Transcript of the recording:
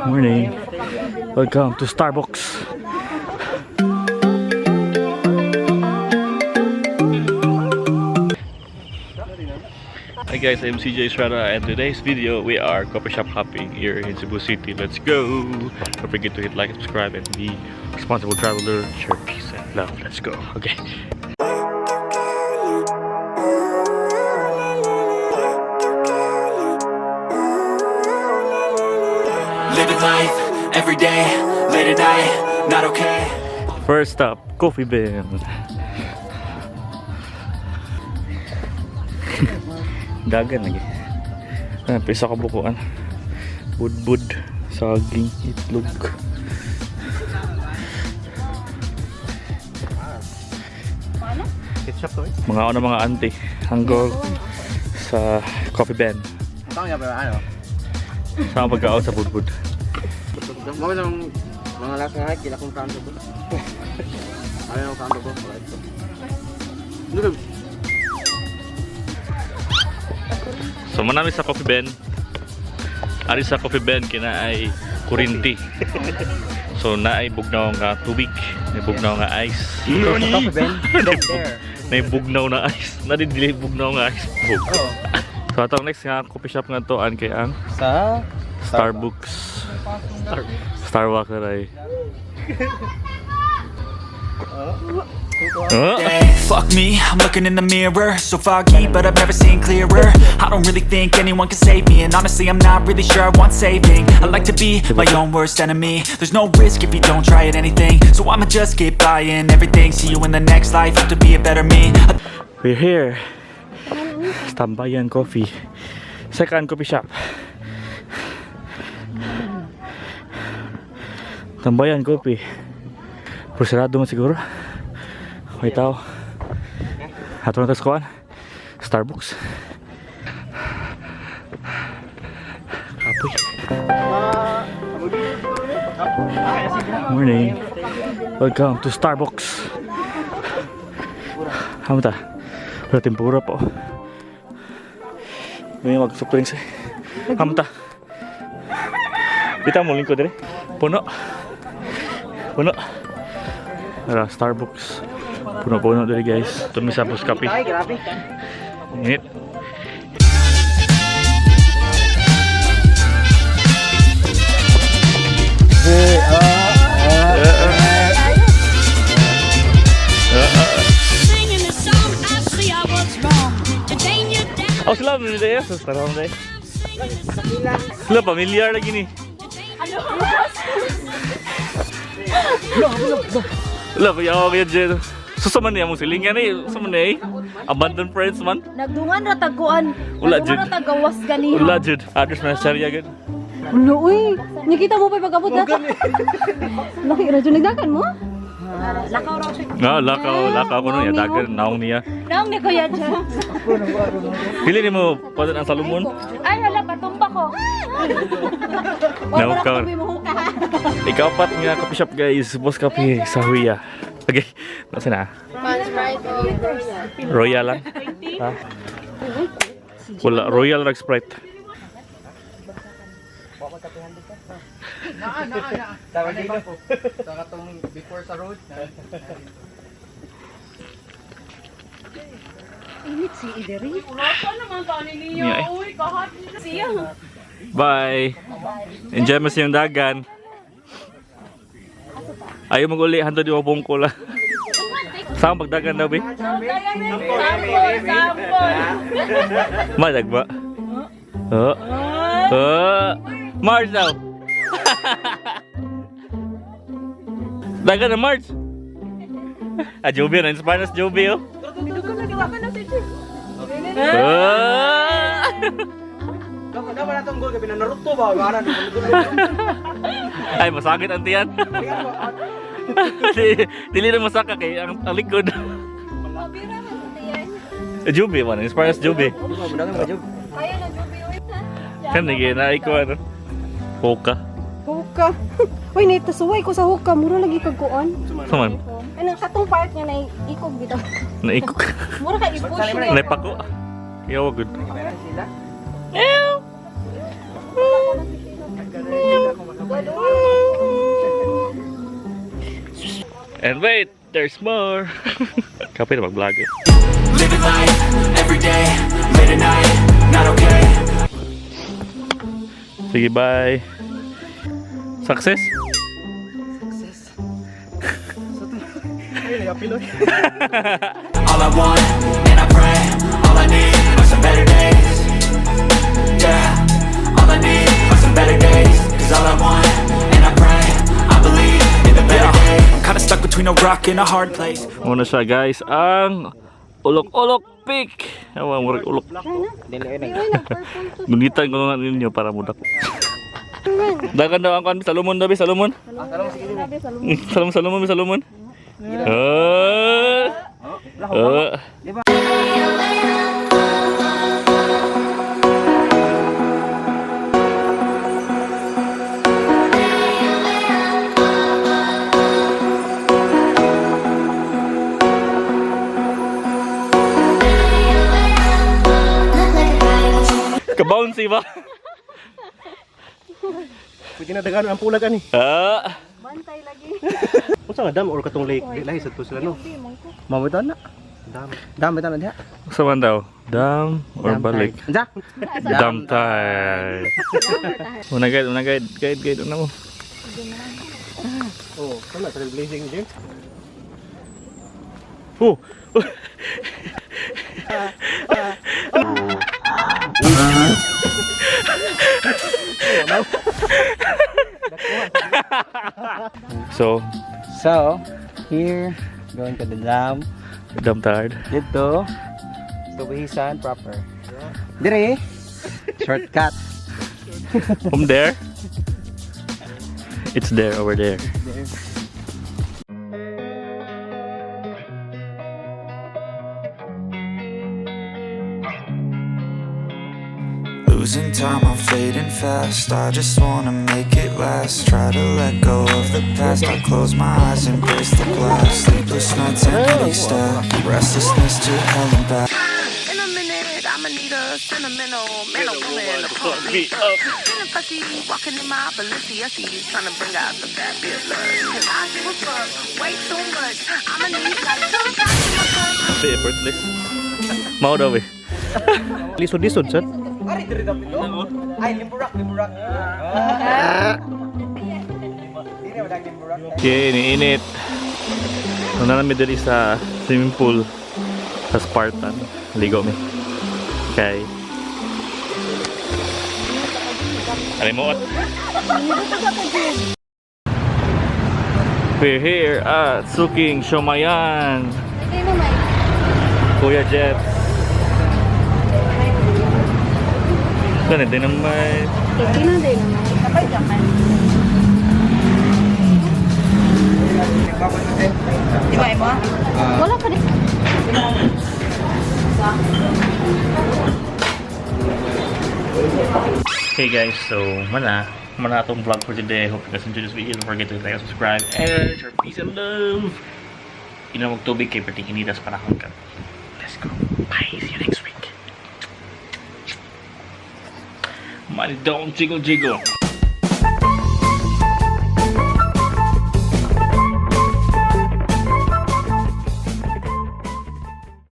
Morning. Welcome to Starbucks. Hi guys, I'm CJestrada, and today's video we are coffee shop hopping here in Cebu City. Let's go! Don't forget to hit like and subscribe and be a responsible traveler. Share peace and love. Let's go. Okay. Living life every day, late at night, not okay. First stop, Coffee Bean. Dagan lagi. Pisa kabukuan. Budbud, saging, itlog. Mga ano mga auntie hanggang sa Coffee Bean. Sama pagkaon sa budbud. Mga lasang ay kila kong kanto ko. Ayaw kanto ko. So manami sa Coffee Bean. Ari sa Coffee Bean kina ay kurinti. So na ay bugnaw nga tubig, may bugnaw nga ice. Coffee Ben, don't dare. May bugnaw na ice. Nadidili bugnaw nga ice. So atong next nga coffee shop nga to an kay ang Sa Starbucks. Starbucks na rin. Fuck me, I'm looking in the mirror, so foggy, but I've never seen clearer. I don't really think anyone can save me, and honestly I'm not really sure I want saving. I like to be my own worst enemy. There's no risk if you don't try at anything, so I'ma just keep buying everything. See you in the next life, have to be a better me. We're here. Tambayan Coffee. Second coffee shop. Tambayan Coffee. Pusirado mo siguro. May tao. Ato na tas kuhan. Starbucks. Kapoy. Morning. Welcome to Starbucks. Hamta. Wala tempura po. May mag-soft drinks eh. Hamta. Kita mo lingkod rin. Puno. Puno. Tara, Starbucks. Puno-puno dali guys. Tumisapos kape. Init. Oh, sila pamilya sa Starbucks day. Sila pamilyar lagi ni. Wala ba yaw kaya dyan? Susaman niya mong silingan eh. Susaman niya eh. Abandoned friends man. Nagdungan ra taguan. Wala Nagdungan ra tagawas ganiha. Wala dyan. Address na siya agad. Ulo uy. Nakita mo pa pagabot na ta. Laki ra dyan nagdakan mo? Lakaw raw siya. Nga, lakaw ko nun. Dagan, naong niya. Naong ni kuya dyan. Pili ni mo pa ang salumon. Ay hala patumba ko. Naong ka. Ikapat nga coffee shop guys. Boss Coffee sa Huya. Okay. Nasa na? Royal lang? Ha? Wala. Royal lang Sprite. Tawag dito po. Sa katong before sa road. Init si Ideri. Yeah. Bye. Enjoy mo siyang dagan. Ayaw mag-uli. Hantod yung mapungko lang. Saan magdagan daw, be? Sampol. Madag ba? Mars daw. Dagan na Mars. Joby na. Inspire na si Joby, oh. Dapat na itong goal, kapi na Naruto ba? Ay, masakit ang tiyan. Dili na masaka kay ang likod. Joby man, inspire si Joby. Kaya na Joby. Kan nagi na iko ano. Hoka. Hoka. Uy, naitasuway ko sa hoka. Mura lagi kagkuan. Saman. Ano, katong part niya na ikog bitaw. Naikok. Mura ka i-push niya. Naipako. Yawa good. Sila? Ew! And wait, there's more. Kape na mag-vlog eh. Living life, everyday, late at night, not okay. Sige, bye. Success? All I want, and I pray, all I need are some better days. Yeah, all I need are some better days. Cause all I want, and I pray, I believe in the better days. I'm kinda stuck between a rock and a hard place. Muna siya guys, ang ulok-ulok peak. Ewan, murag ulok. Gunitan ko nga ninyo para mudak. Dagan daw ang kan Salomon dabi, Salomon. Salomon, Salomon. Ka-bouncy ba? Pwede na dagan ang pulag ani. Bantay lagi. Unsa nga dam or katong lake? Di lahi sa to sila no. Mabutan na. Dam betan na diha. Sa man daw? Dam or balik? Unsa? Dam time. Una guide na mo. Oh, kana sa blazing din. Oh. So, here going to the dam. Dam tired. Dito, tubihisan proper. Dire, shortcut. From there? It's there, over there. Losing time, I'm fading fast. I just wanna make it last. Try to let go of the past. I close my eyes, embrace the blast. Sleepless nights and headaches stack. Restlessness to hell and back. In a minute, I'ma need a sentimental man or woman to pump me up. Feeling fussy, walking in my Balenciaga, trying to bring out the fabulous. Cause I give a fuck way too much. I'ma need like some kind of Be effortless. Mau daw eh. Lisod-lisod sad. Ay, limburak. Okay, iniinit. Una namin dali sa swimming pool sa Spartan. Ligo mi. Okay. Alimuot. We're here at Suking Shomayan. Kuya Jeff. Kan ada nama. Kina din naman. Kapay jaman. Di ba mo? Wala pa din. Hey guys, so mana atong vlog for today. Hope you guys enjoyed this video. Don't forget to like and subscribe and share peace and love. Ina magtubig kay perting inidas panahon ka. Let's go. Bye. See you next week. Money don't jiggle jiggle.